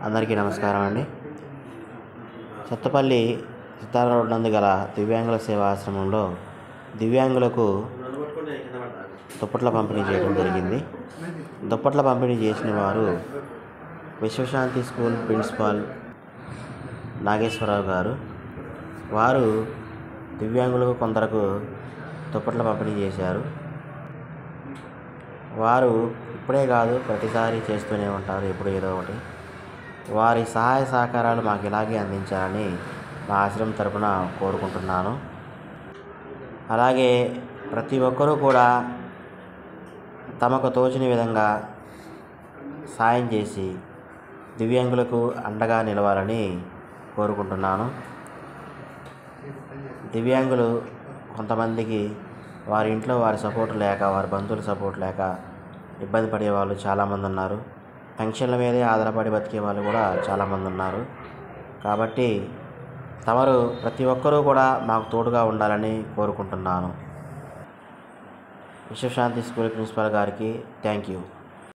అందరికీ నమస్కారం అండి. సత్తపల్లి సితార రోడ్ నందు గల దివ్యాంగుల సేవా ఆశ్రమంలో దివ్యాంగులకు దుప్పట్ల పంపిణీ చేయడం జరిగింది. దుప్పట్ల పంపిణీ చేసిన వారు విశ్వశాంతి స్కూల్ ప్రిన్సిపాల్ నాగేశ్వరరావు గారు. వారు దివ్యాంగులకు కొందరకు దుప్పట్ల పంపిణీ చేశారు. వారు ఇప్పుడే కాదు, ప్రతిసారి చేస్తూనే ఉంటారు, ఎప్పుడు ఏదో ఒకటి. వారి సహాయ సహకారాలు మాకు ఇలాగే అందించాలని మా ఆశ్రమం తరపున కోరుకుంటున్నాను. అలాగే ప్రతి ఒక్కరూ కూడా తమకు తోచిన విధంగా సాయం చేసి దివ్యాంగులకు అండగా నిలవాలని కోరుకుంటున్నాను. దివ్యాంగులు కొంతమందికి వారి ఇంట్లో వారి సపోర్ట్ లేక, వారి బంధువుల సపోర్ట్ లేక ఇబ్బంది పడే వాళ్ళు చాలామంది ఉన్నారు. పెన్షన్ల మీదే ఆధారపడి బతికే వాళ్ళు కూడా చాలామంది ఉన్నారు. కాబట్టి తమరు ప్రతి ఒక్కరూ కూడా మాకు తోడుగా ఉండాలని కోరుకుంటున్నాను. విశ్వశాంతి స్కూల్ ప్రిన్సిపాల్ గారికి థ్యాంక్ యూ.